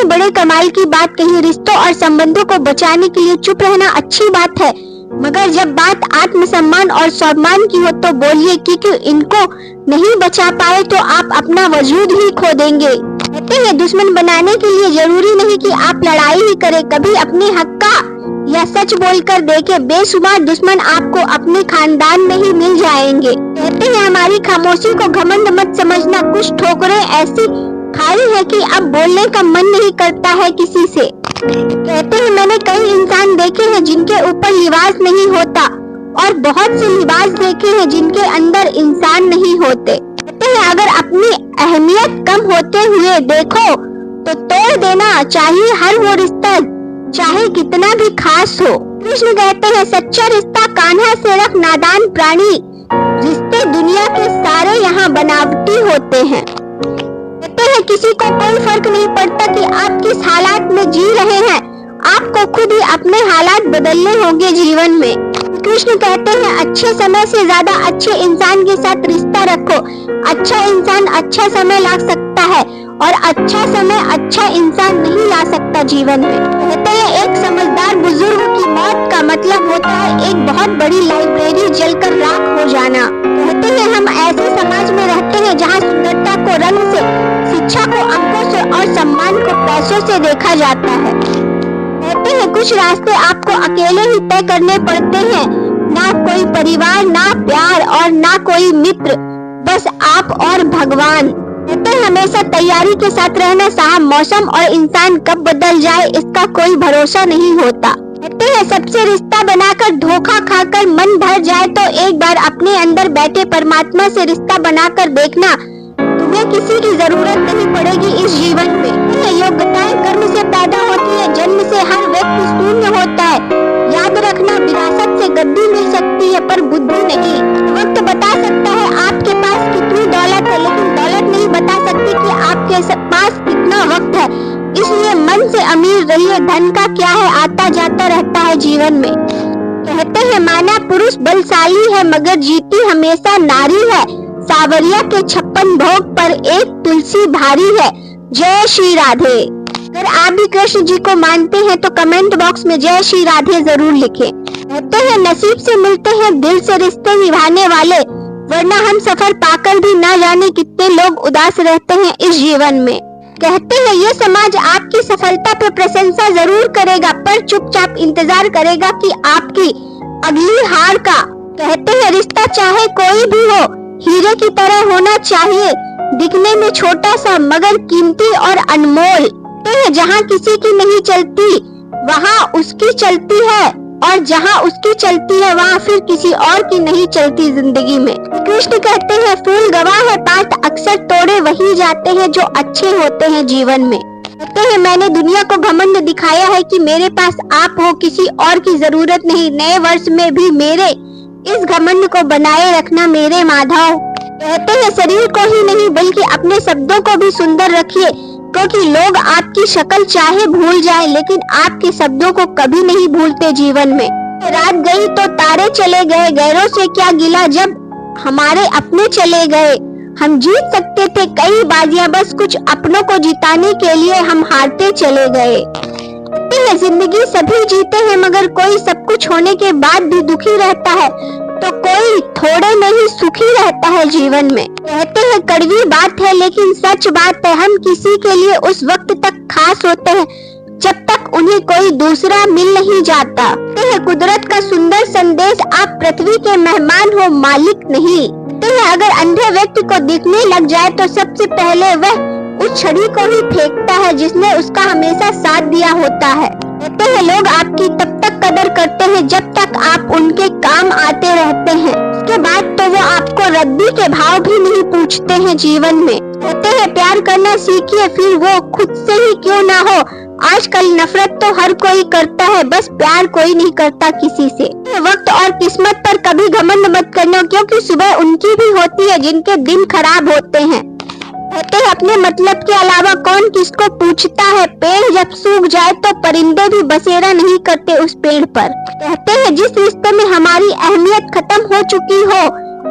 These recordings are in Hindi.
आपने बड़े कमाल की बात कही। रिश्तों और संबंधों को बचाने के लिए चुप रहना अच्छी बात है, मगर जब बात आत्मसम्मान और स्वाभिमान की हो तो बोलिए, क्योंकि इनको नहीं बचा पाए तो आप अपना वजूद ही खो देंगे। कहते हैं दुश्मन बनाने के लिए जरूरी नहीं कि आप लड़ाई ही करें, कभी अपने हक का या सच बोलकर देखे। बेशुमार दुश्मन आपको अपने खानदान में ही मिल जाएंगे। कहते हैं हमारी खामोशी को घमंड मत समझना, कुछ ठोकरें ऐसी खाई है कि अब बोलने का मन नहीं करता है किसी से। कहते हैं मैंने कई इंसान देखे हैं जिनके ऊपर लिबास नहीं होता और बहुत से लिबास देखे हैं जिनके अंदर इंसान नहीं होते। कहते हैं अगर अपनी अहमियत कम होते हुए देखो तो तोड़ देना चाहिए हर वो रिश्ता, चाहे कितना भी खास हो। कृष्ण कहते हैं सच्चा रिश्ता कान्हा से रख नादान प्राणी, रिश्ते दुनिया के सारे यहाँ बनावटी होते हैं। कहते हैं किसी को कोई फर्क नहीं पड़ता कि आप किस हालात में जी रहे हैं, आपको खुद ही अपने हालात बदलने होंगे जीवन में। कृष्ण कहते हैं अच्छे समय से ज्यादा अच्छे इंसान के साथ रिश्ता रखो। अच्छा इंसान अच्छा समय ला सकता है और अच्छा समय अच्छा इंसान नहीं ला सकता जीवन में। कहते हैं एक समझदार बुजुर्ग की मौत का मतलब होता है एक बहुत बड़ी लाइब्रेरी जलकर राख हो जाना। कहते हैं हम ऐसे समाज में रहते हैं जहाँ सुंदरता को रंग से, शिक्षा को अंकों से और सम्मान को पैसों से देखा जाता है। कहते हैं कुछ रास्ते आपको अकेले ही तय करने पड़ते हैं, ना कोई परिवार, ना प्यार और ना कोई मित्र, बस आप और भगवान। कहते हैं हमेशा तैयारी के साथ रहना, साहब मौसम और इंसान कब बदल जाए इसका कोई भरोसा नहीं होता। कहते हैं सबसे रिश्ता बनाकर धोखा खाकर मन भर जाए तो एक बार अपने अंदर बैठे परमात्मा से रिश्ता बनाकर देखना, तुम्हें किसी की जरूरत नहीं पड़ेगी इस जीवन में। योग्यताएं कर्म से पैदा होती है, जन्म से हर व्यक्ति शून्य होता है। याद रखना विरासत से गद्दी मिल सकती है पर बुद्धि नहीं। वक्त बता सकता है आपके पास कितनी दौलत है, लेकिन दौलत नहीं बता सकती कि आपके पास कितना वक्त है। इसलिए मन से अमीर रहिए, धन का क्या है, आता जाता रहता है जीवन में। कहते हैं माना पुरुष बलशाली है मगर जीती हमेशा नारी है, सावरिया के 56 भोग पर एक तुलसी भारी है। जय श्री राधे। अगर आप भी कृष्ण जी को मानते हैं तो कमेंट बॉक्स में जय श्री राधे जरूर लिखें। कहते हैं नसीब से मिलते हैं दिल से रिश्ते निभाने वाले, वरना हम सफर पाकर भी ना जाने कितने लोग उदास रहते हैं इस जीवन में। कहते हैं ये समाज आपकी सफलता पर प्रशंसा जरूर करेगा पर चुपचाप इंतजार करेगा कि आपकी अगली हार का। कहते हैं रिश्ता चाहे कोई भी हो हीरे की तरह होना चाहिए, दिखने में छोटा सा मगर कीमती और अनमोल। जहाँ किसी की नहीं चलती वहाँ उसकी चलती है, और जहाँ उसकी चलती है वहाँ फिर किसी और की नहीं चलती जिंदगी में। कृष्ण कहते हैं फूल गवाह है पात, अक्सर तोड़े वही जाते हैं जो अच्छे होते हैं जीवन में। कहते हैं मैंने दुनिया को घमंड दिखाया है कि मेरे पास आप हो, किसी और की जरूरत नहीं। नए वर्ष में भी मेरे इस घमंड को बनाए रखना मेरे माधव। कहते हैं शरीर को ही नहीं बल्कि अपने शब्दों को भी सुंदर रखिए, क्योंकि लोग आपकी शक्ल चाहे भूल जाए लेकिन आपके शब्दों को कभी नहीं भूलते जीवन में। रात गई तो तारे चले गए, गैरों से क्या गिला जब हमारे अपने चले गए। हम जीत सकते थे कई बाजियां, बस कुछ अपनों को जिताने के लिए हम हारते चले गए। जिंदगी सभी जीते हैं मगर कोई सब कुछ होने के बाद भी दुखी रहता है तो कोई थोड़े में ही सुखी रहता है जीवन में। कहते हैं कड़वी बात है लेकिन सच बात है, हम किसी के लिए उस वक्त तक खास होते हैं जब तक उन्हें कोई दूसरा मिल नहीं जाता। कहते हैं कुदरत का सुंदर संदेश, आप पृथ्वी के मेहमान हो मालिक नहीं। कहते हैं अगर अंधे व्यक्ति को दिखने लग जाए तो सबसे पहले वह उस छड़ी को ही फेंकता है जिसने उसका हमेशा साथ दिया होता है। कहते हैं लोग आपकी तब तक कदर करते हैं जब तक आप उनके काम आते रहते हैं, उसके बाद तो वो आपको रद्दी के भाव भी नहीं पूछते हैं जीवन में। कहते हैं प्यार करना सीखिए फिर वो खुद से ही क्यों ना हो। आजकल नफरत तो हर कोई करता है, बस प्यार कोई नहीं करता किसी से। वक्त और किस्मत पर कभी घमंड मत करना, क्योंकि सुबह उनकी भी होती है जिनके दिन खराब होते हैं। कहते हैं अपने मतलब के अलावा कौन किसको पूछता है। पेड़ जब सूख जाए तो परिंदे भी बसेरा नहीं करते उस पेड़ पर। कहते हैं जिस रिश्ते में हमारी अहमियत खत्म हो चुकी हो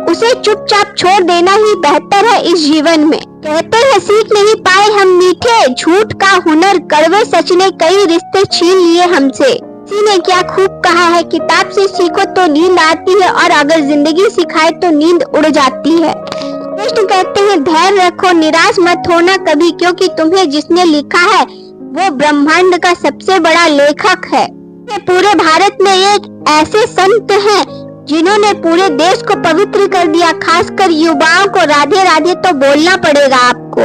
उसे चुपचाप छोड़ देना ही बेहतर है इस जीवन में। कहते हैं सीख नहीं पाए हम मीठे झूठ का हुनर, कड़वे सच ने कई रिश्ते छीन लिए हमसे। किसी ने क्या खूब कहा है, किताब से सीखो तो नींद आती है और अगर जिंदगी सिखाए तो नींद उड़ जाती है। कृष्ण कहते हैं धैर्य रखो, निराश मत होना कभी, क्योंकि तुम्हें जिसने लिखा है वो ब्रह्मांड का सबसे बड़ा लेखक है। पूरे भारत में एक ऐसे संत हैं जिन्होंने पूरे देश को पवित्र कर दिया, खासकर युवाओं को राधे राधे तो बोलना पड़ेगा आपको।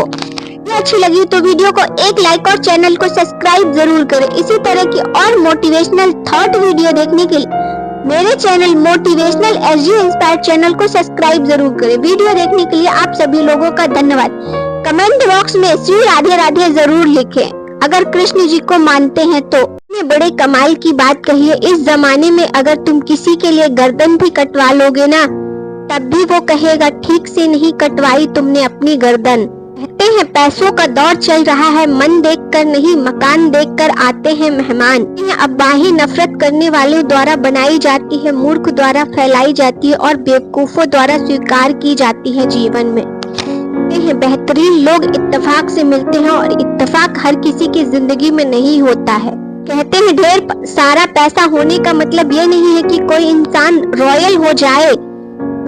अच्छी लगी तो वीडियो को एक लाइक और चैनल को सब्सक्राइब जरूर करें। इसी तरह की और मोटिवेशनल थॉट वीडियो देखने के लिए मेरे channel motivational SG inspire channel को सब्सक्राइब जरूर करें। वीडियो देखने के लिए आप सभी लोगों का धन्यवाद। कमेंट बॉक्स में श्री राधे राधे जरूर लिखें अगर कृष्ण जी को मानते हैं तो। बड़े कमाल की बात कही है, इस जमाने में अगर तुम किसी के लिए गर्दन भी कटवा लोगे ना तब भी वो कहेगा ठीक से नहीं कटवाई तुमने अपनी गर्दन। कहते हैं पैसों का दौर चल रहा है, मन देखकर नहीं मकान देखकर आते हैं मेहमान। अफवाहें नफरत करने वालों द्वारा बनाई जाती है, मूर्ख द्वारा फैलाई जाती है और बेवकूफों द्वारा स्वीकार की जाती है जीवन में। बेहतरीन लोग इत्तेफाक से मिलते हैं और इत्तेफाक हर किसी की जिंदगी में नहीं होता है। कहते हैं ढेर सारा पैसा होने का मतलब ये नहीं है कि कोई इंसान रॉयल हो जाए।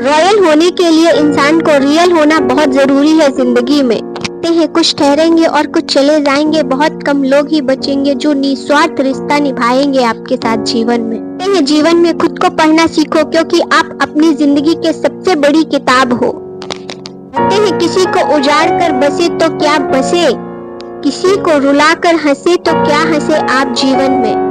रॉयल होने के लिए इंसान को रियल होना बहुत जरूरी है जिंदगी में। कहते हैं कुछ ठहरेंगे और कुछ चले जाएंगे, बहुत कम लोग ही बचेंगे जो निस्वार्थ रिश्ता निभाएंगे आपके साथ जीवन में। कहते हैं जीवन में खुद को पढ़ना सीखो क्योंकि आप अपनी जिंदगी के सबसे बड़ी किताब हो। कहते हैं किसी को उजाड़ कर बसे तो क्या बसे, किसी को रुलाकर हंसे तो क्या हंसे आप जीवन में।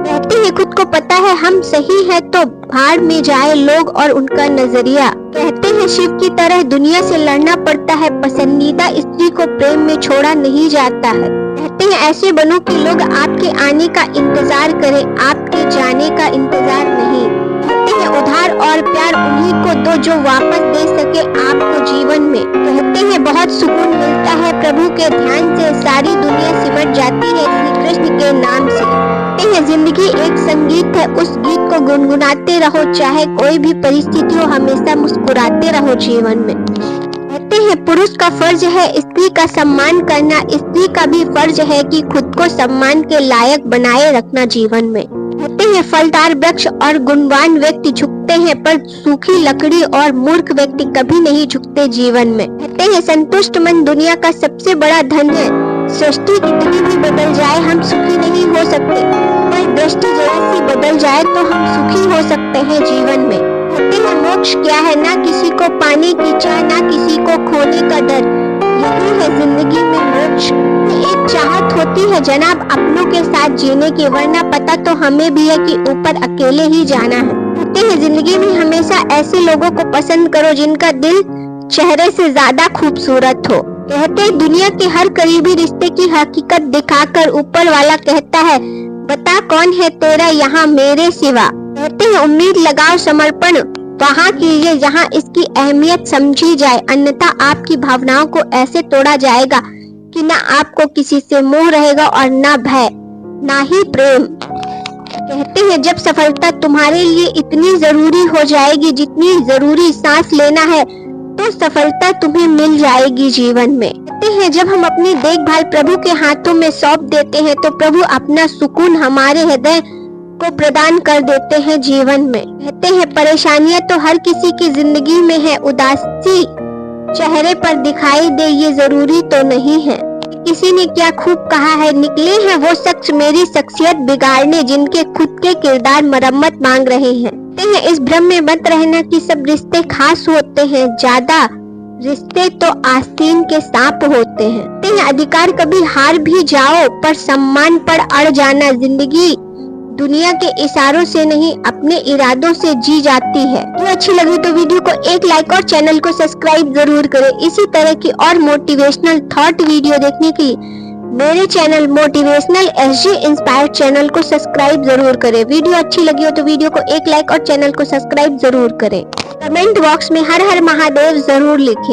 कहते हैं खुद को पता है हम सही है तो भाड़ में जाए लोग और उनका नजरिया। कहते हैं शिव की तरह दुनिया से लड़ना पड़ता है, पसंदीदा स्त्री को प्रेम में छोड़ा नहीं जाता है। कहते हैं ऐसे बनो कि लोग आपके आने का इंतजार करें, आपके जाने का इंतजार नहीं। कहते हैं उधार और प्यार उन्हीं को दो जो वापस दे सके आपको जीवन में। कहते हैं बहुत सुकून मिलता है प्रभु के ध्यान से, सारी दुनिया सिमट जाती है श्री कृष्ण के नाम से। कहते हैं जिंदगी एक संगीत है, उस गीत को गुनगुनाते रहो, चाहे कोई भी परिस्थिति हो हमेशा मुस्कुराते रहो जीवन में। कहते हैं पुरुष का फर्ज है स्त्री का सम्मान करना, स्त्री का भी फर्ज है कि खुद को सम्मान के लायक बनाए रखना जीवन में। कहते हैं फलदार वृक्ष और गुणवान व्यक्ति झुकते हैं पर सूखी लकड़ी और मूर्ख व्यक्ति कभी नहीं झुकते जीवन में। कहते हैं संतुष्ट मन दुनिया का सबसे बड़ा धन है, सृष्टि कितनी भी बदल जाए हम सुखी नहीं हो सकते, पर दृष्टि जरा सी बदल जाए तो हम सुखी हो सकते हैं जीवन में। कहते हैं मोक्ष क्या है, ना किसी को पाने की चाह ना किसी को खोने का डर, यही है जिंदगी में मोक्ष। एक चाहत होती है जनाब अपनों के साथ जीने की, वरना पता तो हमें भी है कि ऊपर अकेले ही जाना है। कहते हैं जिंदगी में हमेशा ऐसे लोगों को पसंद करो जिनका दिल चेहरे से ज्यादा खूबसूरत हो। कहते हैं दुनिया के हर करीबी रिश्ते की हकीकत दिखाकर ऊपर वाला कहता है बता कौन है तेरा यहाँ मेरे सिवा। कहते हैं उम्मीद लगाओ समर्पण वहाँ कीजिए जहाँ इसकी अहमियत समझी जाए, अन्यथा आपकी भावनाओं को ऐसे तोड़ा जाएगा कि ना आपको किसी से मोह रहेगा और ना भय ना ही प्रेम। कहते हैं जब सफलता तुम्हारे लिए इतनी जरूरी हो जाएगी जितनी जरूरी सांस लेना है तो सफलता तुम्हें मिल जाएगी जीवन में। कहते हैं जब हम अपनी देखभाल प्रभु के हाथों में सौंप देते हैं तो प्रभु अपना सुकून हमारे हृदय को प्रदान कर देते हैं जीवन में। कहते हैं परेशानियां तो हर किसी की जिंदगी में है, उदासी चेहरे पर दिखाई दे ये जरूरी तो नहीं है। किसी ने क्या खूब कहा है, निकले हैं वो शख्स मेरी शख्सियत बिगाड़ने जिनके खुद के किरदार मरम्मत मांग रहे हैं। कहते हैं इस भ्रम में मत रहना कि सब रिश्ते खास होते हैं, ज्यादा रिश्ते तो आस्तीन के सांप होते हैं। कहते हैं अधिकार कभी हार भी जाओ पर सम्मान पर अड़ जाना, जिंदगी दुनिया के इशारों से नहीं अपने इरादों से जी जाती है। तो अच्छी लगी तो वीडियो को एक लाइक और चैनल को सब्सक्राइब जरूर करें। इसी तरह की और मोटिवेशनल थॉट वीडियो देखने के लिए मेरे channel motivational SG inspire channel को सब्सक्राइब जरूर करें। वीडियो अच्छी लगी हो तो वीडियो को एक लाइक और चैनल को सब्सक्राइब जरूर करें। कमेंट बॉक्स में हर हर महादेव जरूर लिखें।